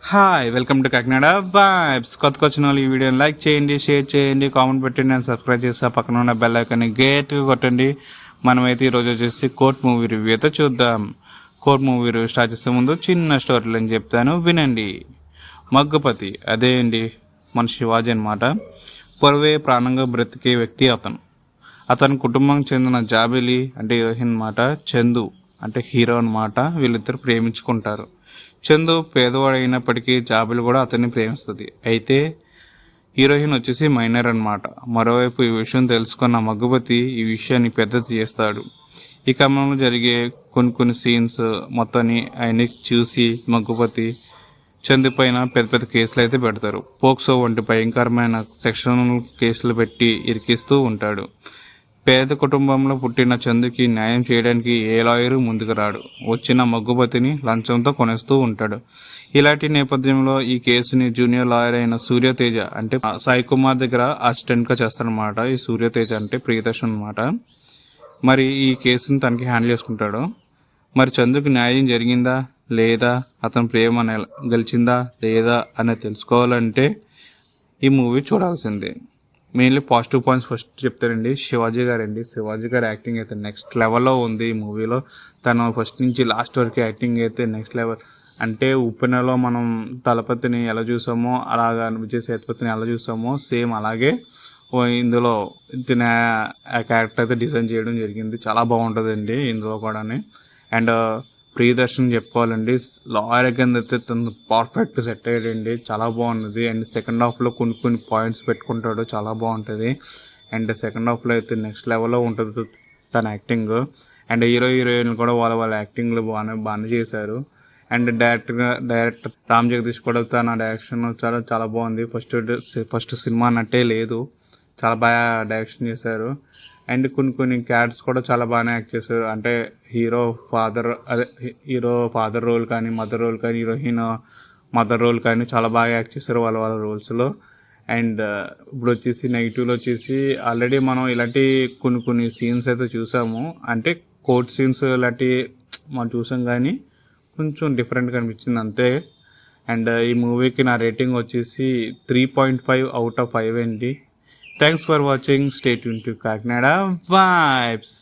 Hi welcome to Kakinada vibes. కొత్తగా వచ్చిన వాళ్ళు ఈ వీడియోని లైక్ చేయండి, షేర్ చేయండి, కామెంట్ పెట్టండి, నేను సబ్స్క్రైబ్ చేసి పక్కన ఉన్న బెల్ ఐకాన్ని గేట్గా కొట్టండి. మనమైతే ఈరోజు వచ్చేసి కోర్ట్ మూవీ రివ్యూ అయితే చూద్దాం. కోర్ట్ మూవీ రివ్యూ స్టార్ట్ చేసే ముందు చిన్న స్టోరీలు అని చెప్తాను, వినండి. మగ్గుపతి అదే అండి మన శివాజీ అనమాట. పొరవే ప్రాణంగా బ్రతికే వ్యక్తి అతని కుటుంబం చెందిన జాబిలి అంటే హీరోయిన్ అనమాట, చందు అంటే హీరో అనమాట. వీళ్ళిద్దరు ప్రేమించుకుంటారు. చందు పేదవాడు అయినప్పటికీ జాబిలి కూడా అతన్ని ప్రేమిస్తుంది. అయితే హీరోయిన్ వచ్చేసి మైనర్ అనమాట. మరోవైపు ఈ విషయం తెలుసుకున్న మగ్గుపతి ఈ విషయాన్ని పెద్దది చేస్తాడు. ఈ క్రమంలో జరిగే కొన్ని సీన్స్ మొత్తాన్ని ఆయన చూసి మగ్గుపతి చందు పైన పెద్ద పెద్ద కేసులు అయితే పెడతారు. పోక్సో వంటి భయంకరమైన సెక్షనల్ కేసులు పెట్టి ఇరికిస్తూ ఉంటాడు. పేద కుటుంబంలో పుట్టిన చందుకి న్యాయం చేయడానికి ఏ లాయరు ముందుకు రాడు. వచ్చిన మగ్గుపతిని లంచంతో కొనేస్తూ ఉంటాడు. ఇలాంటి నేపథ్యంలో ఈ కేసుని జూనియర్ లాయర్ అయిన సూర్యతేజ అంటే సాయి కుమార్ దగ్గర అసిస్టెంట్గా చేస్తాడనమాట. ఈ సూర్యతేజ అంటే ప్రియదర్శన్ అనమాట. మరి ఈ కేసుని తనకి హ్యాండిల్ చేసుకుంటాడు. మరి చందుకు న్యాయం జరిగిందా లేదా, అతని ప్రేమ గెలిచిందా లేదా అనేది తెలుసుకోవాలంటే ఈ మూవీ చూడాల్సిందే. మెయిన్లీ పాజిటివ్ పాయింట్స్ ఫస్ట్ చెప్తారండి శివాజీ గారు యాక్టింగ్ అయితే నెక్స్ట్ లెవెల్లో ఉంది ఈ మూవీలో. తను ఫస్ట్ నుంచి లాస్ట్ వరకు యాక్టింగ్ అయితే నెక్స్ట్ లెవెల్. అంటే ఉప్పెనలో మనం తలపతిని ఎలా చూసామో అలాగా, విజయ్ సేతుపతిని ఎలా చూసామో సేమ్ అలాగే ఇందులో తిన క్యారెక్టర్ అయితే డిజైన్ చేయడం జరిగింది. చాలా బాగుంటుందండి ఇందులో కూడా. అండ్ ప్రియదర్శన్ చెప్పుకోవాలండి, లాయర్ కింద అయితే తను పర్ఫెక్ట్ సెట్ అయ్యాడండి. చాలా బాగున్నది. అండ్ సెకండ్ హాఫ్లో కొన్ని పాయింట్స్ పెట్టుకుంటాడు, చాలా బాగుంటుంది. అండ్ సెకండ్ హాఫ్లో అయితే నెక్స్ట్ లెవెల్లో ఉంటుంది తన యాక్టింగ్. అండ్ హీరోయిన్ కూడా వాళ్ళ యాక్టింగ్లో బాగానే చేశారు. అండ్ డైరెక్టర్ రామ్ జగదీష్ కూడా తన డైరెక్షన్ చాలా బాగుంది. ఫస్ట్ సినిమా అన్నట్టే లేదు, చాలా బాగా డైరెక్షన్ చేశారు. అండ్ కొన్ని క్యారెక్టర్స్ కూడా చాలా బాగానే యాక్ట్ చేశారు. అంటే హీరో ఫాదర్ రోల్ కానీ, మదర్ రోల్ కానీ, హీరోయిన్ మదర్ రోల్ కానీ చాలా బాగా యాక్ట్ చేశారు వాళ్ళ రోల్స్లో. అండ్ ఇప్పుడు వచ్చేసి నెగిటివ్లో వచ్చేసి ఆల్రెడీ మనం ఇలాంటి కొన్ని సీన్స్ అయితే చూసాము. అంటే కోర్ట్ సీన్స్ ఇలాంటివి మనం చూసాం, కానీ కొంచెం డిఫరెంట్గా అనిపించింది అంతే. అండ్ ఈ మూవీకి నా రేటింగ్ వచ్చేసి 3.5 out of 5 అండి. Thanks for watching. Stay tuned to Kakinada Vibes.